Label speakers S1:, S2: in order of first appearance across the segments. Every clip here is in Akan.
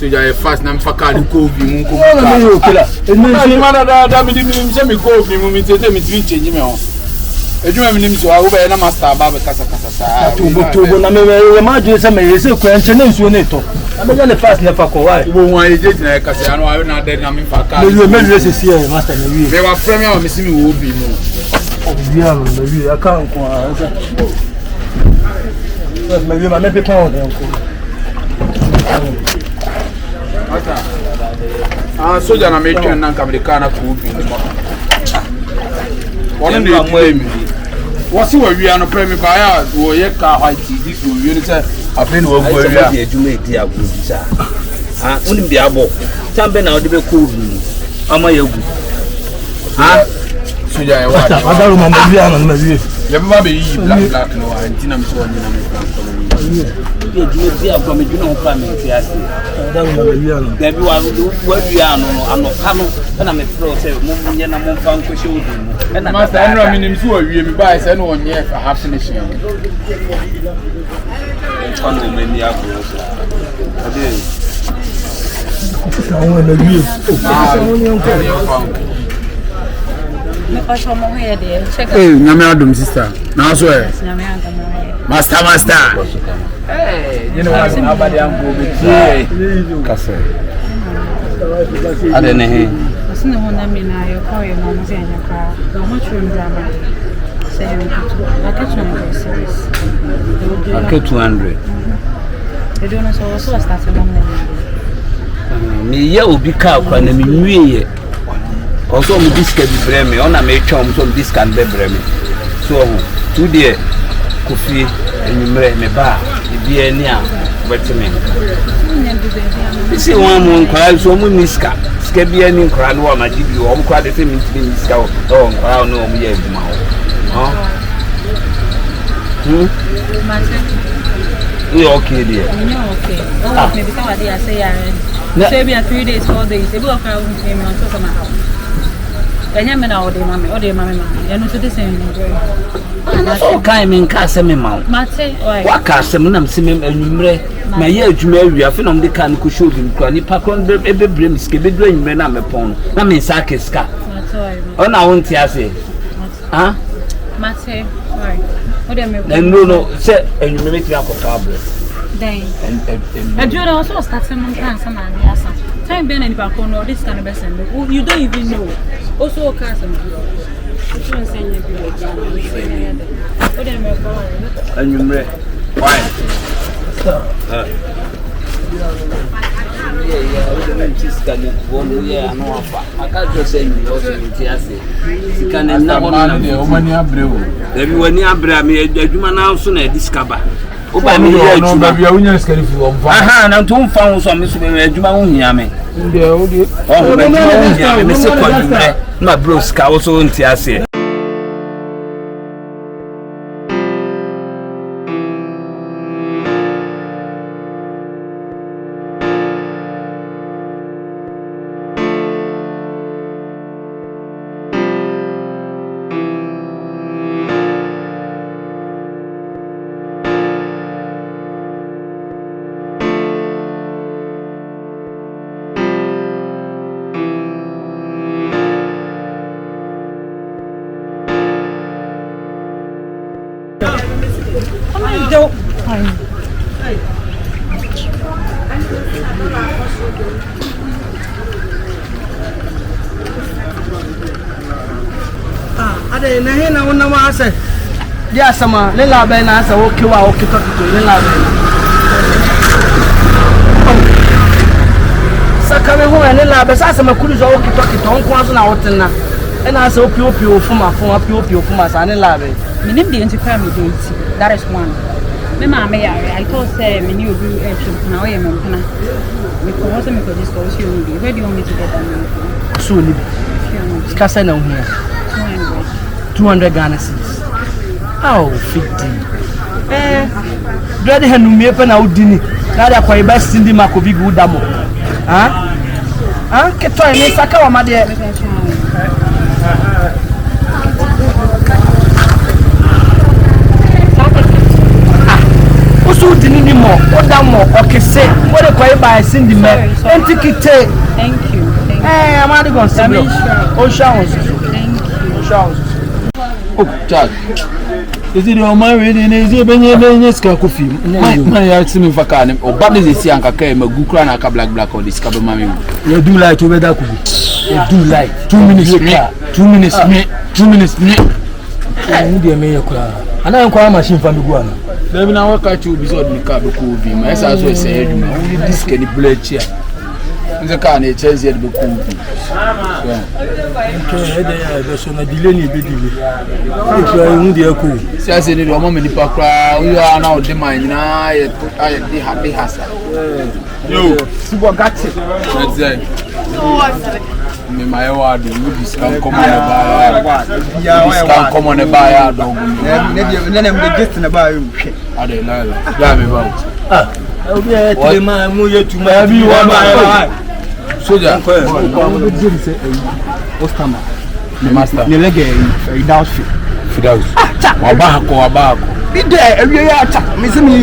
S1: So you fast na mfaka ni kobi mu ko.
S2: No me okela.
S1: Enu mana da mi se mi kobi mu mi tete mi ti change me ho. Ejuma mi nim so a wo be na master ba kasa sa.
S2: Tubo na me ma je se me yese kwa nche na nsuo na to. Abeja le fast na fa ko why.
S1: Wo wan eje na kasa anu ayo na de na mi faka.
S2: Me sesi e master na wi.
S1: Me wa premier wa mi si mi wo bi mu.
S2: Obi a no wi aka nko a. Me wi ma me pe pon de nko.
S1: Soja na me twen na America na ko bi mo. One day mo what's your we are no premier buyer wo ye ka white this wo we say afen wo go area
S3: e adwuma edi agobi sa unim bi abo chambe na odi be ko bi ama yagu
S1: soja e wa
S2: adaru ma bi ana na bi
S1: ye ba be yi black no antina mi so ni na me
S3: e adwuma bi abo me dwuna ho pa me ti ase
S2: adaru ma bi ana
S3: da bi wa wi ano no pa no na me pro say mo nye na mo fa nko she odi mo
S1: na master enro mi nim so awie mi ba say no onye ha finish here
S3: ono me ni agbo so ade
S2: awon na bi
S4: me pa so mo he de check
S1: nyame adom sister na so e
S4: nyame adom
S1: master you know what nobody am go be
S3: kase ade ne he
S4: asine ho na mi na yo kwa yo mo se nya kwa no mo trum drama say you
S3: ake 200
S4: you don't know so start from
S3: me ya obi ka kwa na me nwie also me diska bi breme ona me twom so diska be breme so tu de kofi enumre me ba bi ani a wetemen isi one mo nkwa so mo niska ska bi ani nkwa no ma di bi o mo kwa de se mi ti niska o nkwa no mo ye adwuma ho we okay there
S4: okay oh maybe come there say ya say be 3 days 4 days e be okay with me on so my house enya me na ode mama ya no so the same
S3: na so kai men ka se me ma
S4: mate oi
S3: wa ka se me na se me anumre ma ye adwuma awi afi na mde ka no ko show bi nkwa ni pa kon e be brem ske be du anumre na me pon na me sa ke ska
S4: mate oi
S3: ona wonti ase ha
S4: mate oi ode me
S3: no se anumre me ti akota bre
S4: then and you also start some plan some and yes time ben any back on this kind of person you don't even know also okay some you say you be ode me go
S3: anumre why everyone abra me adwuma na so na discover oba me ya adwuma
S1: bia wonya skari fi wo mfa
S3: aha na to mfa wo so me so me adwuma ho hia me
S1: nde o de
S3: oh me se kwa adwuma na bro ska wo so nti ase
S2: ade na he na wona ma ase dia sama le la be na ase o kiwa o kito le la be saka me ho le la be sa sama kuru zo o kito nko aso na wotenna e na ase o pio fuma sa ne la be
S4: minim de anti crime dey ti that is one me ma me ya I thought say me new do na o ye me mpana me ko wose me ko discuss you ni where do you want me to get that
S2: so ni skasa na ohia 200 Ghana cedis. Oh, Fiddy. Dread henu me pe na udini. Na dia kwa iba sindi makobi gu damo. Keto ni saka wa made. Oso udini minimum oda mo okese what dey call by sindi me entikite
S4: Thank you.
S2: I'm not going to say no. Ocean.
S4: Thank you.
S2: Ocean.
S1: Oh, Chad. Is it your man reading? Is it Benny Scacofi? My heart me for can or bad is the Sianka came a good crown a black or this cabin mammy.
S2: You do like to wear that. You do like 2 minutes. 2 minutes. 2 minutes. I need a mayor crowd. And I am machine from the Guana.
S1: There will now work at you beside the cab could be. My sister was saying, only this can blade chair. The car nature is yet be cool.
S2: Okay, so na delay ni be delay. If you are in the echo.
S1: See, I said, the woman in the park, we are now the mine. I had the hassa. No, see what got it. That's it. Me, my word, you can come on a buyer. You can come on a buyer. Then I'm getting a buyer. I don't know. Drive about.
S2: I'll be a man, more to my view.
S1: Soja,
S2: Ostama,
S1: the master.
S2: the leg a doubtful.
S1: Fidaus. Wabako.
S2: Be there, every year attack. Missing me,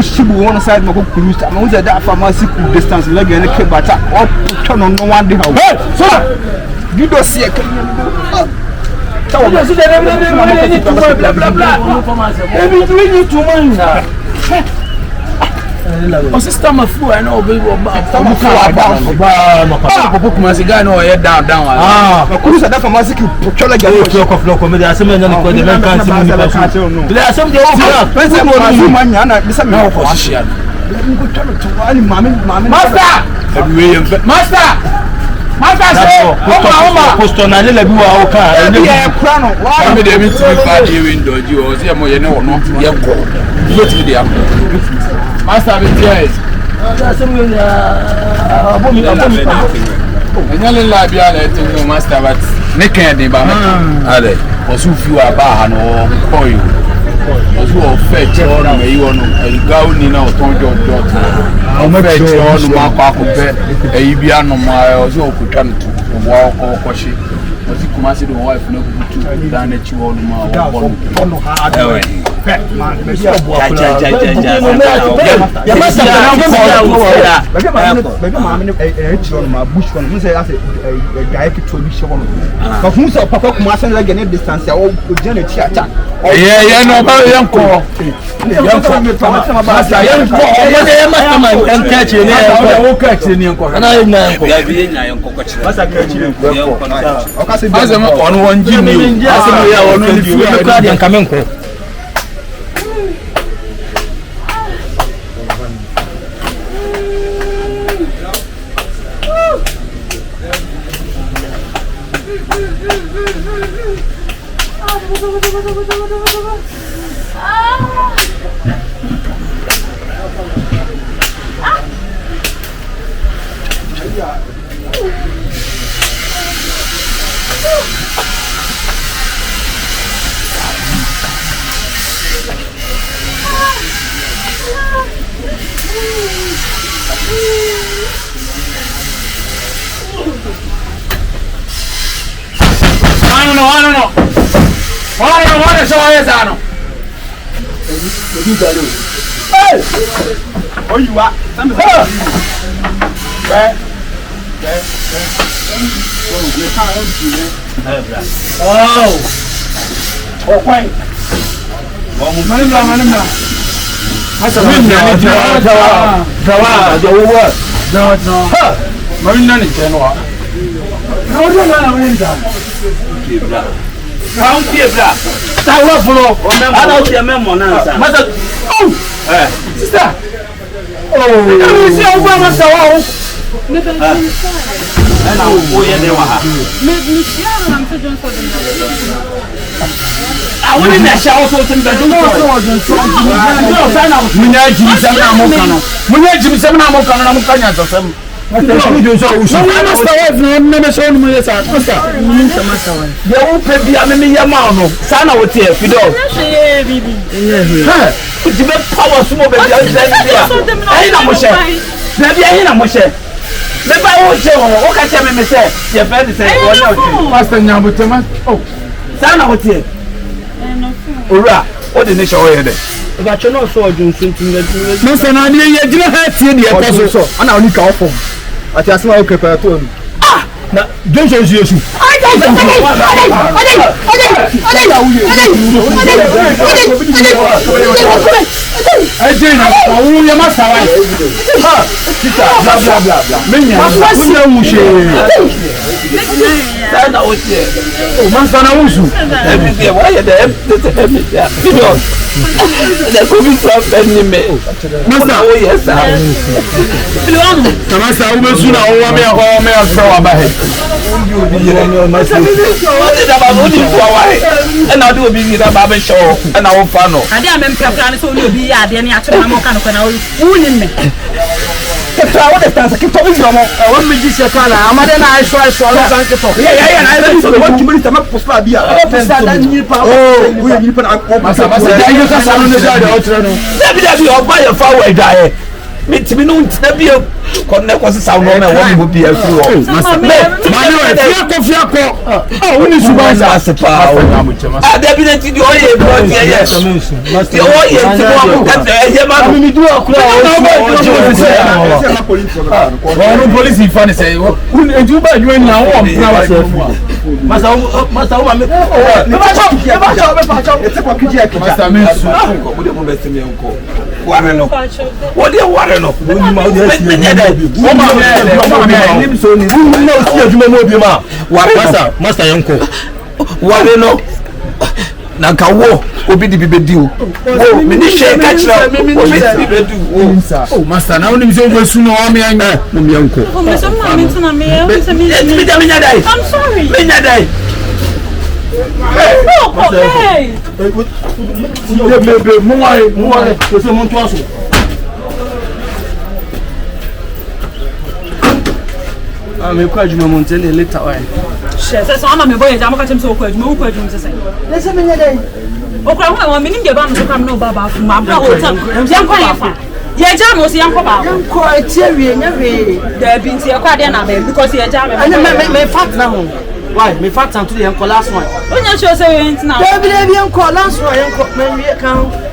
S2: Shibu one side, my cruise. I'm always at that pharmacy distance, leg and a cable attack, or turn on no one day. Hey, Soja! You don't see a
S1: oh, sister, my fool, I know, baby. Kumasi guy, no, head down.
S2: Ah, cruise at that pharmacy, Chola Gallo, Flock, Comedy, Asem, and the man can't see me. There are some days,
S1: Master, master, but Nick and the Bama, or so few are bar or call you. Or so fetch on a gown or Tonjo daughter. Or maybe on Mark, a Ibiano, my or so could come to walk or Koshi. Or Kumasi, the wife, no good to dine at you all the hard. Oh, you are. Oh, quite. I wouldn't have showered something that Ora, what the nation over here?
S2: ba che no so odun suntin ya
S1: no se na ne ye gina ha tie de e
S2: so ana oni ka ofom ati asema o kepa to onu na Johnson Yesu
S1: Ajena awu ya masawa ha kita bla bla bla bla menya munya mushe
S3: sana oche
S1: o masana wusu
S3: everything why the video the covid from me masa o yes
S1: masa u besu na o wa me ho me afra wa ba he
S3: da ba no di for why and I do be da ba be show and I will fan no
S4: ade am mpepra ne so ni obi ya ade ne atwe na mo ka no na wo ni me
S2: ketra wo de tansa ke to bi mo wo me ji se kala amade na ai so lo san ke to ya na so wo ki milita ma posla bia posla da ni pa o wo ni pa na
S1: masa da yo ka sanu ne da o tre no
S3: da bi o ba ya fa wa da e mitimi no ntina bi konne kwase sawo no na wo mo bi afi wo
S1: masa me fiako wo ni suba
S3: sa sepa ada bi na ti di o ye bro ti ye ti o ye ti mo ka ye ma
S2: mi du akura
S1: o police fa ne say eju ba ju ni awon mpra wa se
S2: masa o ma me ba cha e te kwa kiji ya kija
S1: masa me su
S3: ko bude mo be temi enko ware no wo de ware no
S2: ni ma o de si
S1: o ma
S2: ni so ni na o si aduma mo bi ma
S3: ware
S2: masa yanko
S3: ware no na ka wo obi di bibedi o me ni she ka kira obi di bibedi o
S1: masa na oni mi so go su no o me anya
S2: mo mi yanko
S4: oh me so ma me tuna me o se me
S3: me nya dai
S4: I'm sorry
S3: me nya dai
S4: oh okay
S2: mo wa ko se mo to aso me kwa juma mo ntele later why
S4: se so ama me boy ja maka chem so kwa juma kwa juma se se
S2: na se me nya dai
S4: okra ho me nim de ba no so kam no baba fu ma bra o tam yan kwa yan fa ye ja mo so yan kwa ba
S2: yan kwa etie wie nya we
S4: da bi nti e kwa de na ba because ye ja
S2: me fat na ho why me fat am to the yan kwa last one
S4: onya show say we nti na
S2: da bi yan kwa last one yan kwa me wie kan